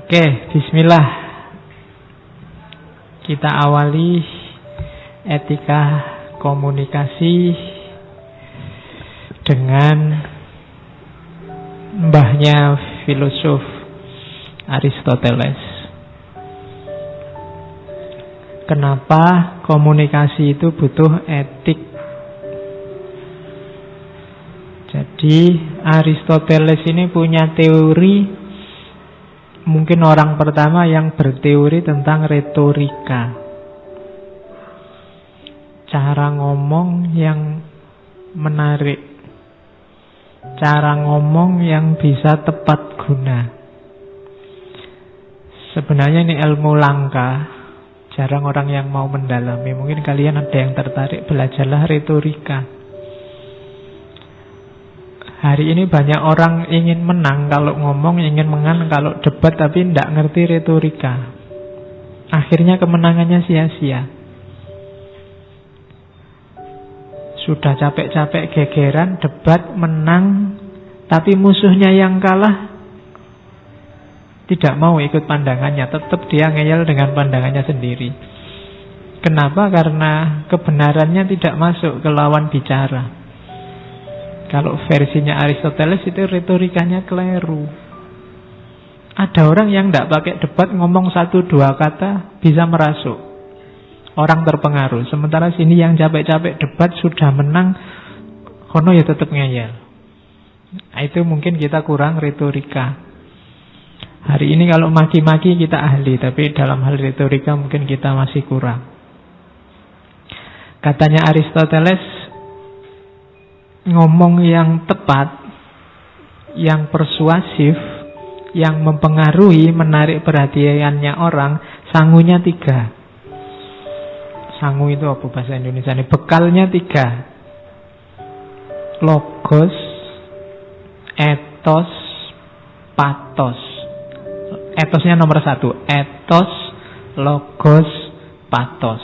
Oke, bismillah. Kita awali etika komunikasi dengan mbahnya filosof Aristoteles. Kenapa komunikasi itu butuh etik? Jadi Aristoteles ini punya teori, mungkin orang pertama yang berteori tentang retorika. Cara ngomong yang menarik, cara ngomong yang bisa tepat guna. Sebenarnya ini ilmu langka, jarang orang yang mau mendalami. Mungkin kalian ada yang tertarik, belajarlah retorika. Hari ini banyak orang ingin menang kalau ngomong, ingin menang kalau debat, tapi tidak ngerti retorika. Akhirnya kemenangannya sia-sia. Sudah capek-capek gegeran, debat, menang, tapi musuhnya yang kalah tidak mau ikut pandangannya. Tetap dia ngeyel dengan pandangannya sendiri. Kenapa? Karena kebenarannya tidak masuk ke lawan bicara. Kalau versinya Aristoteles itu retorikanya keliru. Ada orang yang tidak pakai debat, ngomong 1-2 kata bisa merasuk. Orang terpengaruh. Sementara sini yang capek-capek debat sudah menang, kono ya tetap ngeyel. Nah, itu mungkin kita kurang retorika. Hari ini kalau maki-maki kita ahli, tapi dalam hal retorika mungkin kita masih kurang. Katanya Aristoteles, ngomong yang tepat, yang persuasif, yang mempengaruhi, menarik perhatiannya orang, sangunya 3. Sangu itu apa bahasa Indonesia ini? Bekalnya 3. Logos, etos, pathos. Etosnya nomor 1. Etos, logos, pathos.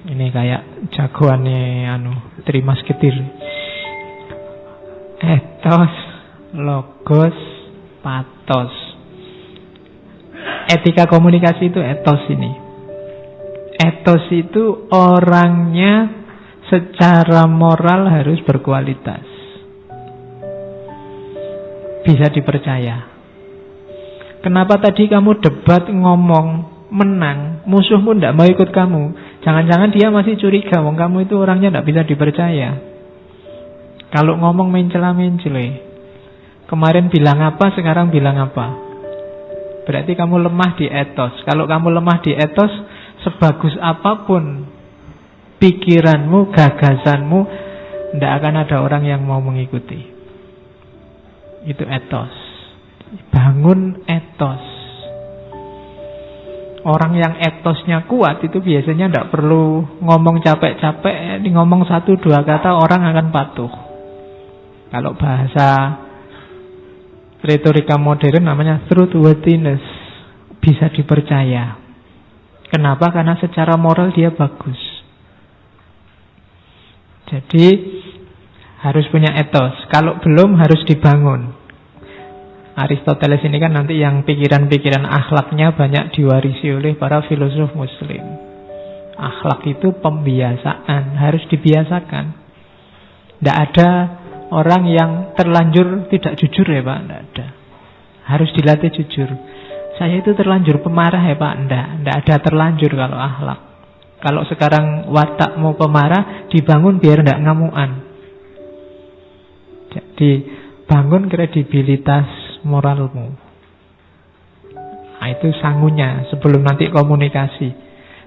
Ini kayak jagoannya Tri Musketeer. Etos, logos, pathos. Etika komunikasi itu etos ini. Etos itu orangnya secara moral harus berkualitas, bisa dipercaya. Kenapa tadi kamu debat, ngomong, menang, musuhmu tidak mau ikut kamu? Jangan-jangan dia masih curiga, wong kamu itu orangnya tidak bisa dipercaya. Kalau ngomong mencela-mencela, kemarin bilang apa, sekarang bilang apa, berarti kamu lemah di etos. Kalau kamu lemah di etos, sebagus apapun pikiranmu, gagasanmu, tidak akan ada orang yang mau mengikuti. Itu etos. Bangun etos. Orang yang etosnya kuat itu biasanya tidak perlu ngomong capek-capek, ngomong 1-2 kata orang akan patuh. Kalau bahasa retorika modern namanya truthworthiness, bisa dipercaya. Kenapa? Karena secara moral dia bagus. Jadi harus punya etos. Kalau belum harus dibangun. Aristoteles ini kan nanti yang pikiran-pikiran akhlaknya banyak diwarisi oleh para filosof muslim. Akhlak itu pembiasaan, harus dibiasakan. Tidak ada orang yang terlanjur tidak jujur ya Pak, tidak ada. Harus dilatih jujur. Saya itu terlanjur pemarah ya Pak, tidak ada terlanjur kalau akhlak. Kalau sekarang watak mau pemarah, dibangun biar tidak ngamuan. Jadi bangun kredibilitas moralmu. Nah, itu sangunya sebelum nanti komunikasi.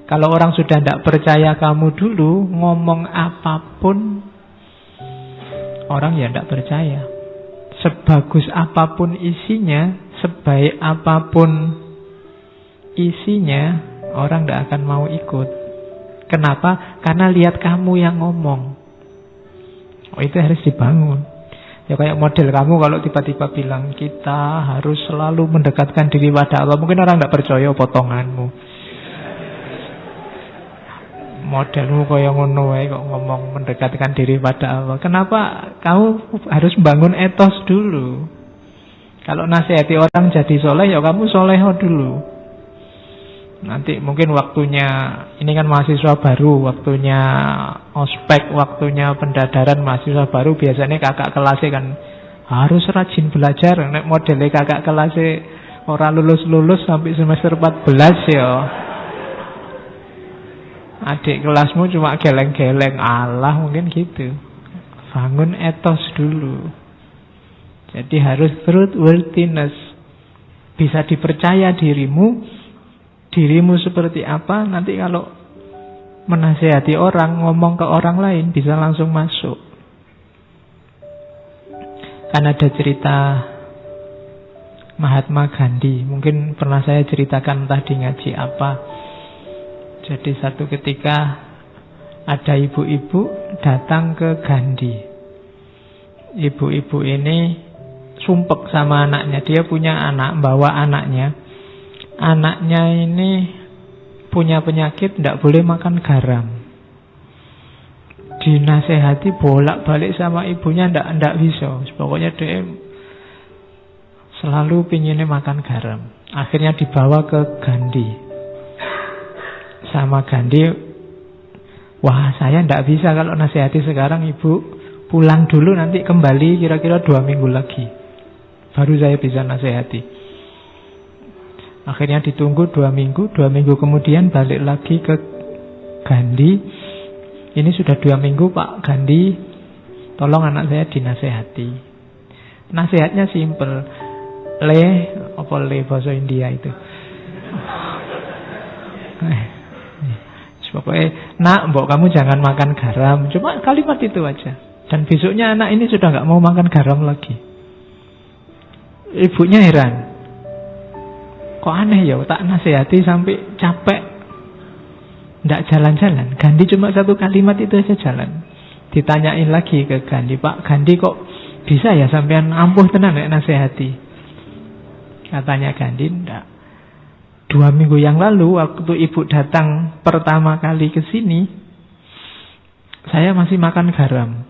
Kalau orang sudah tidak percaya kamu dulu, ngomong apapun orang ya tidak percaya. Sebagus apapun isinya, sebaik apapun isinya, orang tidak akan mau ikut. Kenapa? Karena lihat kamu yang ngomong. Oh, itu harus dibangun. Ya kayak model kamu kalau tiba-tiba bilang kita harus selalu mendekatkan diri pada Allah, mungkin orang tidak percaya potonganmu. Modelmu kayak ngono wae kok ngomong mendekatkan diri pada Allah. Kenapa? Kamu harus bangun etos dulu. Kalau nasihati orang jadi soleh, ya kamu soleho dulu. Nanti mungkin waktunya, ini kan mahasiswa baru, waktunya ospek, waktunya pendadaran mahasiswa baru, biasanya kakak kelasnya kan harus rajin belajar. Nek modelnya kakak kelasnya orang lulus-lulus sampai semester 14 ya. Adik kelasmu cuma geleng-geleng, Allah mungkin gitu. Bangun etos dulu. Jadi harus truthworthiness. Bisa dipercaya dirimu seperti apa, nanti kalau menasihati orang, ngomong ke orang lain bisa langsung masuk. Kan ada cerita Mahatma Gandhi, mungkin pernah saya ceritakan entah di ngaji apa. Jadi satu ketika ada ibu-ibu datang ke Gandhi. Ibu-ibu ini sumpek sama anaknya. Dia punya anak, bawa anaknya. Anaknya ini punya penyakit, tidak boleh makan garam. Dinasehati bolak-balik sama ibunya, tidak bisa. Pokoknya dia selalu pinginnya makan garam. Akhirnya dibawa ke Gandhi. Sama Gandhi, wah saya tidak bisa kalau nasihati sekarang, ibu pulang dulu, nanti kembali kira-kira 2 minggu lagi, baru saya bisa nasihati. Akhirnya ditunggu 2 minggu, 2 minggu kemudian balik lagi ke Gandhi. Ini sudah 2 minggu Pak Gandhi, tolong anak saya dinasehati. Nasihatnya simple. Apa bahasa India itu? Pokoknya, nak, mbok kamu jangan makan garam. Cuma kalimat itu aja. Dan besoknya anak ini sudah gak mau makan garam lagi. Ibunya heran. Kok aneh ya, tak nasihati sampai capek, ndak jalan-jalan. Gandhi cuma 1 kalimat itu aja jalan. Ditanyain lagi ke Gandhi, Pak Gandhi kok bisa ya sampean ampuh tenan nek nasihati? Katanya Gandhi, ndak. 2 minggu yang lalu waktu ibu datang pertama kali ke sini, saya masih makan garam.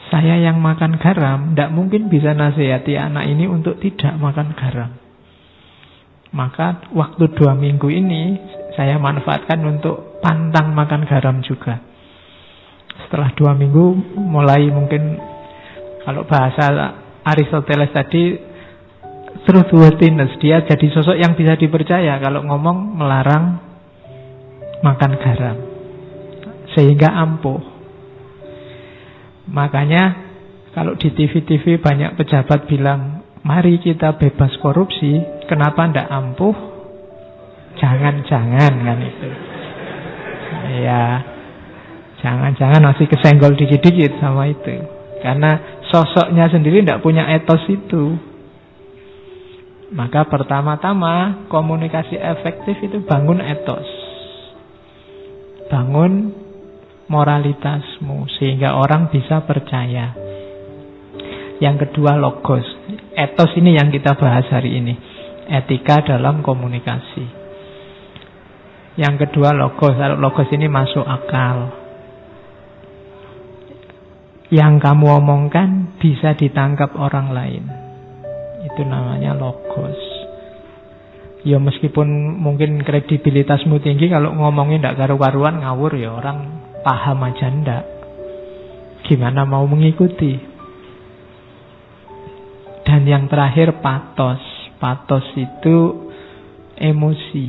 Saya yang makan garam, ndak mungkin bisa nasihati anak ini untuk tidak makan garam. Maka waktu 2 minggu ini saya manfaatkan untuk pantang makan garam juga. Setelah 2 minggu mulai mungkin, kalau bahasa Aristoteles tadi, truthworthiness, dia jadi sosok yang bisa dipercaya kalau ngomong melarang makan garam, sehingga ampuh. Makanya kalau di TV-TV banyak pejabat bilang, mari kita bebas korupsi, kenapa ndak ampuh? Jangan-jangan kan itu. Ya, jangan-jangan masih kesenggol dikit-dikit sama itu. Karena sosoknya sendiri ndak punya etos itu. Maka pertama-tama komunikasi efektif itu bangun etos. Bangun moralitasmu sehingga orang bisa percaya. Yang kedua logos. Etos ini yang kita bahas hari ini. Etika dalam komunikasi. Yang kedua logos. Logos ini masuk akal. Yang kamu omongkan bisa ditangkap orang lain. Itu namanya logos. Ya meskipun mungkin kredibilitasmu tinggi, kalau ngomongin tidak karu-karuan ngawur ya orang paham aja ndak. Gimana mau mengikuti? Dan yang terakhir patos. Patos itu emosi.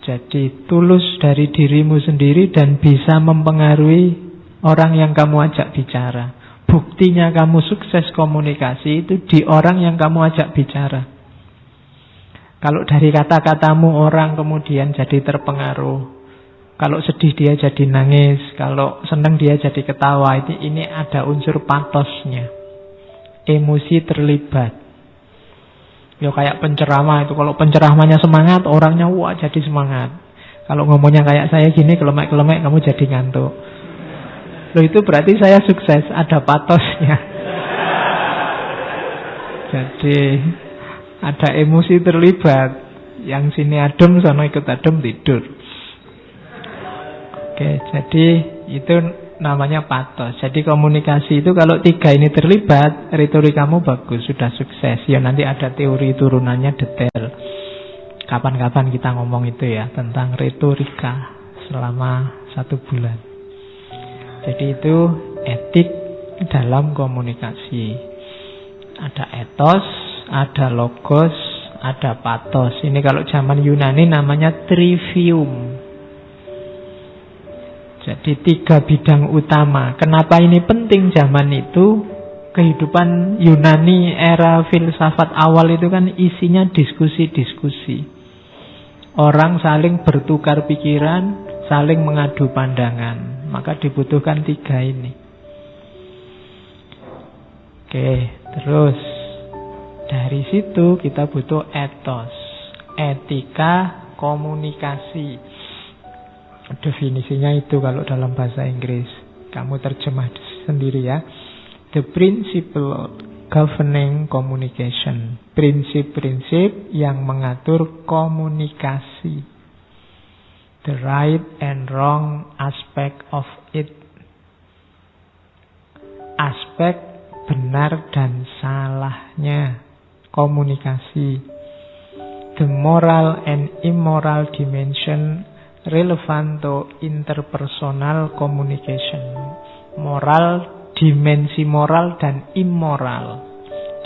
Jadi tulus dari dirimu sendiri dan bisa mempengaruhi orang yang kamu ajak bicara. Buktinya kamu sukses komunikasi itu di orang yang kamu ajak bicara. Kalau dari kata-katamu orang kemudian jadi terpengaruh. Kalau sedih dia jadi nangis. Kalau senang dia jadi ketawa. Ini ada unsur patosnya. Emosi terlibat. Ya kayak penceramah itu. Kalau penceramahnya semangat, orangnya wah jadi semangat. Kalau ngomongnya kayak saya gini, kelemek-kelemek, kamu jadi ngantuk. Loh itu berarti saya sukses, ada patosnya. Jadi ada emosi terlibat. Yang sini adem, sana ikut adem, tidur. Oke, jadi itu namanya pathos. Jadi komunikasi itu kalau 3 ini terlibat, retorikamu bagus, sudah sukses. Ya nanti ada teori turunannya detail. Kapan-kapan kita ngomong itu ya, tentang retorika selama 1 bulan. Jadi itu etik dalam komunikasi. Ada etos, ada logos, ada pathos. Ini kalau zaman Yunani namanya trivium. Jadi 3 bidang utama. Kenapa ini penting zaman itu? Kehidupan Yunani era filsafat awal itu kan isinya diskusi-diskusi. Orang saling bertukar pikiran, saling mengadu pandangan. Maka dibutuhkan 3 ini. Oke, terus dari situ kita butuh etos, etika komunikasi. Definisinya itu kalau dalam bahasa Inggris. Kamu terjemah sendiri ya. The principle governing communication. Prinsip-prinsip yang mengatur komunikasi. The right and wrong aspect of it. Aspek benar dan salahnya komunikasi. The moral and immoral dimension relevant to interpersonal communication. Moral, dimensi moral dan immoral.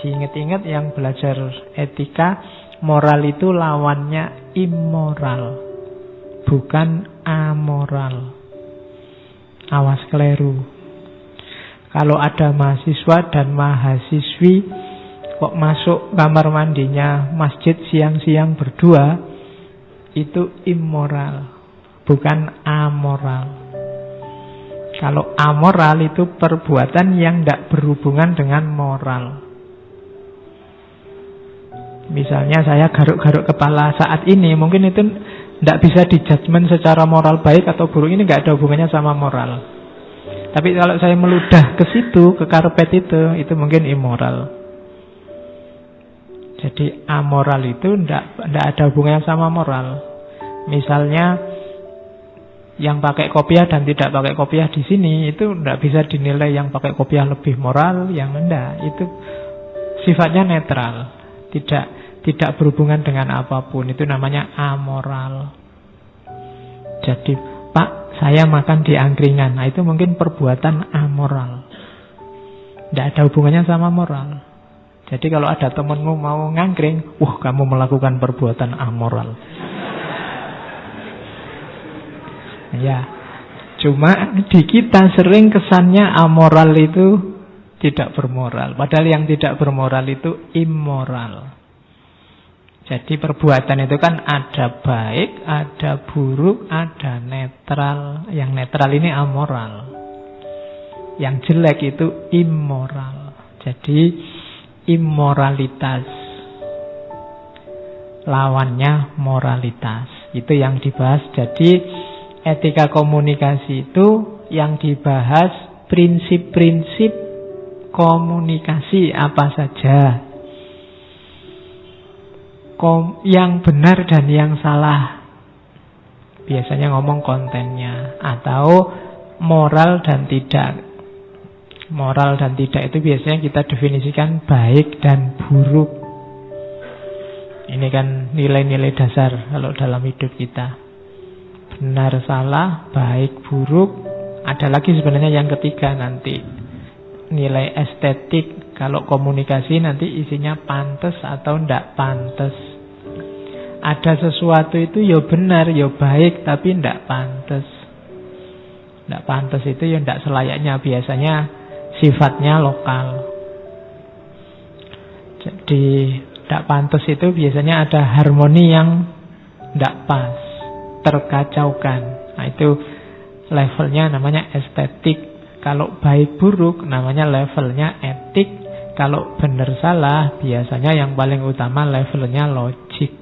Diingat-ingat yang belajar etika, moral itu lawannya immoral, bukan amoral. Awas keliru. Kalau ada mahasiswa dan mahasiswi kok masuk kamar mandinya masjid siang-siang berdua, itu immoral, bukan amoral. Kalau amoral itu perbuatan yang tidak berhubungan dengan moral. Misalnya saya garuk-garuk kepala saat ini, mungkin itu tidak bisa dijudgment secara moral baik atau buruk, ini tidak ada hubungannya sama moral. Tapi kalau saya meludah ke situ, ke karpet itu mungkin immoral. Jadi amoral itu tidak ada hubungannya sama moral. Misalnya yang pakai kopiah dan tidak pakai kopiah di sini itu tidak bisa dinilai yang pakai kopiah lebih moral, yang enggak. Itu sifatnya netral, tidak berhubungan dengan apapun. Itu namanya amoral. Jadi, Pak, saya makan di angkringan. Nah, itu mungkin perbuatan amoral. Tidak ada hubungannya sama moral. Jadi kalau ada temanmu mau ngangkring, kamu melakukan perbuatan amoral. Ya, cuma di kita sering kesannya amoral itu tidak bermoral. Padahal yang tidak bermoral itu immoral. Jadi perbuatan itu kan ada baik, ada buruk, ada netral. Yang netral ini amoral. Yang jelek itu immoral. Jadi immoralitas lawannya moralitas. Itu yang dibahas. Jadi etika komunikasi itu yang dibahas prinsip-prinsip komunikasi apa saja. Yang benar dan yang salah. Biasanya ngomong kontennya. Atau moral dan tidak. Moral dan tidak itu biasanya kita definisikan baik dan buruk. Ini kan nilai-nilai dasar kalau dalam hidup kita. Benar, salah, baik, buruk. Ada lagi sebenarnya yang ketiga nanti. Nilai estetik. Kalau komunikasi nanti isinya pantas atau tidak pantas. Ada sesuatu itu ya benar, ya baik, tapi tidak pantas. Tidak pantas itu ya tidak selayaknya. Biasanya sifatnya lokal. Jadi tidak pantas itu biasanya ada harmoni yang tidak pas, terkacaukan. Nah itu levelnya namanya estetik. Kalau baik buruk namanya levelnya etik. Kalau benar salah biasanya yang paling utama levelnya logik.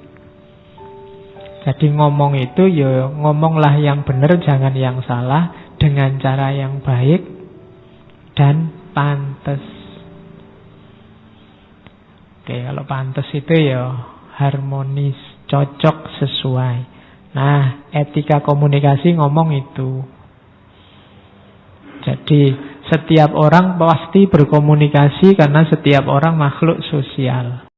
Jadi ngomong itu ya ngomonglah yang benar, jangan yang salah, dengan cara yang baik dan pantas. Oke, kalau pantas itu ya harmonis, cocok, sesuai. Nah, etika komunikasi ngomong itu. Jadi setiap orang pasti berkomunikasi karena setiap orang makhluk sosial.